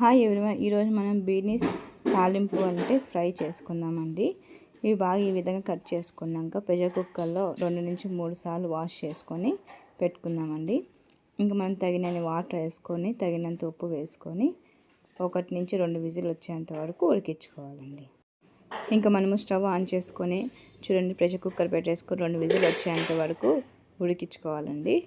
Hi everyone, ఈరోజు మనం beans తాలింపు అంటే ఫ్రై చేసుకుందామండి. ఇవి బాగా ఈ విధంగా కట్ చేసుకున్నాక ప్రెషర్ కుక్కర్లో 2 నుంచి 3 సార్లు వాష్ చేసుకొని పెట్టుకుందామండి. ఇంకా మనం తగినన్ని వాటర్ వేసుకొని తగినంత ఉప్పు వేసుకొని 1 నుంచి 2 విజిల్ వచ్చేంత వరకు ఉడికించుకోవాలండి. ఇంకా మనము స్టవ్ ఆన్ చేసుకొని చూడండి, ప్రెషర్ కుక్కర్ పెట్టేసుకొని 2 విజిల్ వచ్చేంత వరకు ఉడికించుకోవాలండి.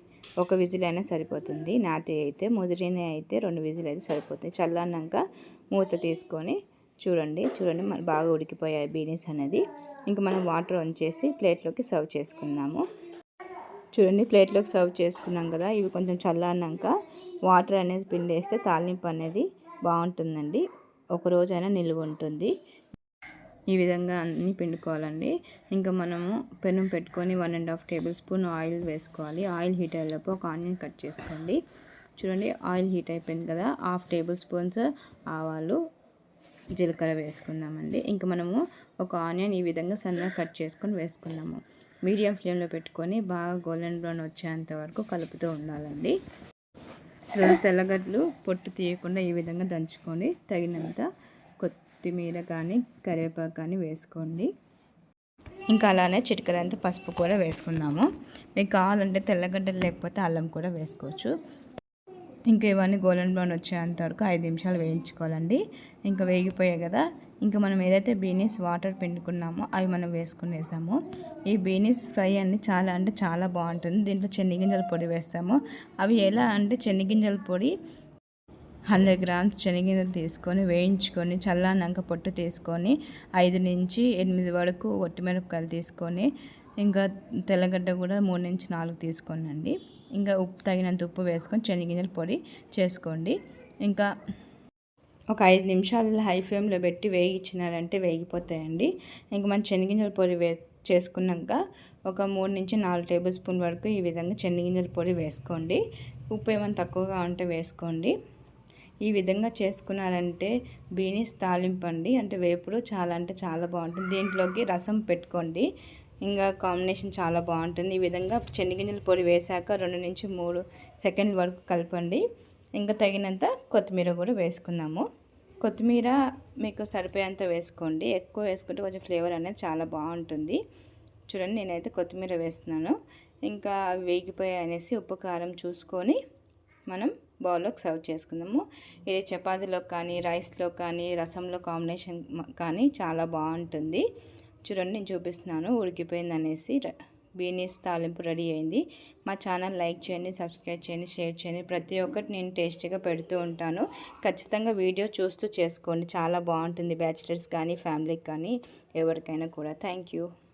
1 విజిల్ అయినా సరిపోతుంది. నాతి అయితే, ముదిరినవి అయితే 2 విజిల్ అయితే సరిపోతాయి. చల్లన్నాక మూత తీసుకొని చూడండి బాగా ఉడికిపోయాయి బీనీస్ అనేది. ఇంకా మనం వాటర్ ఆన్ చేసి ప్లేట్లోకి సర్వ్ చేసుకుందాము. చూడండి, ప్లేట్లోకి సర్వ్ చేసుకున్నాం కదా. ఇవి కొంచెం చల్లన్నాక వాటర్ అనేది పిండేస్తే తాలింపు అనేది బాగుంటుందండి. ఒక రోజైనా నిల్వ ఉంటుంది. ఈ విధంగా అన్నీ పిండుకోవాలండి. ఇంకా మనము పెనం పెట్టుకొని 1½ టేబుల్ స్పూన్ ఆయిల్ వేసుకోవాలి. ఆయిల్ హీట్ అయ్యేలోపు ఒక ఆనియన్ కట్ చేసుకోండి. చూడండి, ఆయిల్ హీట్ అయిపోయింది కదా. 1/2 టేబుల్ స్పూన్స్ ఆవాలు, జీలకర్ర వేసుకుందామండి. ఇంకా మనము ఒక ఆనియన్ ఈ విధంగా సన్నగా కట్ చేసుకొని వేసుకుందాము. మీడియం ఫ్లేమ్లో పెట్టుకొని బాగా గోల్డెన్ బ్రౌన్ వచ్చేంత వరకు కలుపుతూ ఉండాలండి. 2 తెల్లగడ్డలు పొట్టు తీయకుండా ఈ విధంగా దంచుకొని తగినంత కొత్తిమీర కానీ కరివేపాకు కానీ వేసుకోండి. ఇంకా అలానే చిటికెడంత పసుపు కూడా వేసుకుందాము. మీకు కావాలంటే తెల్లగడ్డలు లేకపోతే అల్లం కూడా వేసుకోవచ్చు. ఇంకా ఇవన్నీ గోల్డెన్ బ్రౌన్ వచ్చేంత వరకు 5 నిమిషాలు వేయించుకోవాలండి. ఇంకా వేగిపోయాయి కదా. ఇంకా మనం ఏదైతే బీనీస్ వాటర్ పిండుకున్నామో అవి మనం వేసుకునేసాము. ఈ బీనీస్ ఫ్రై అన్ని చాలా అంటే చాలా బాగుంటుంది. దీంట్లో చెనిగింజల పొడి వేస్తాము. అవి ఎలా అంటే చెనిగింజల పొడి 100 గ్రామ్స్ శనగింజలు తీసుకొని వేయించుకొని చల్లారినాక పొట్టు తీసుకొని 5 నుంచి 8 వరకు ఒట్టిమిరపకాయలు తీసుకొని ఇంకా తెల్లగడ్డ కూడా 3 నుంచి 4 తీసుకోండి. ఇంకా తగినంత ఉప్పు వేసుకొని శనగింజల పొడి చేసుకోండి. ఇంకా ఒక 5 నిమిషాలు హై ఫ్లేమ్లో పెట్టి వేయించినారంటే వేగిపోతాయండి. ఇంకా మనం శనగింజల పొడి చేసుకున్నాక ఒక 3 నుంచి 4 టేబుల్ స్పూన్ వరకు ఈ విధంగా శనగింజల పొడి వేసుకోండి. ఉప్పు ఏమైనా తక్కువగా ఉంటే వేసుకోండి. ఈ విధంగా చేసుకున్నారంటే బీనీస్ తాలింపు అండి, అంటే వేపుడు చాలా అంటే చాలా బాగుంటుంది. దీంట్లోకి రసం పెట్టుకోండి, ఇంకా కాంబినేషన్ చాలా బాగుంటుంది. ఈ విధంగా శనగింజల పొడి వేసాక 2 నుంచి 3 సెకండ్ల వరకు కలపండి. ఇంకా తగినంత కొత్తిమీర కూడా వేసుకుందాము. కొత్తిమీర మీకు సరిపోయేంత వేసుకోండి. ఎక్కువ వేసుకుంటే కొంచెం ఫ్లేవర్ అనేది చాలా బాగుంటుంది. చూడండి, నేనైతే కొత్తిమీర వేస్తున్నాను. ఇంకా వేగిపోయాయి అనేసి ఉప్పు కారం చూసుకొని మనం బౌల్లోకి సర్వ్ చేసుకుందాము. ఇది చపాతీలో కానీ రైస్లో కానీ రసంలో కాంబినేషన్ కానీ చాలా బాగుంటుంది. చూడండి, నేను చూపిస్తున్నాను ఉడికిపోయింది అనేసి. బీనీస్ తాలింపు రెడీ అయింది. మా ఛానల్ లైక్ చేయండి, సబ్స్క్రైబ్ చేయండి, షేర్ చేయండి. ప్రతి ఒక్కటి నేను టేస్టీగా పెడుతూ ఉంటాను. ఖచ్చితంగా వీడియో చూస్తూ చేసుకోండి. చాలా బాగుంటుంది. బ్యాచిలర్స్ కానీ ఫ్యామిలీకి కానీ ఎవరికైనా కూడా. Thank you.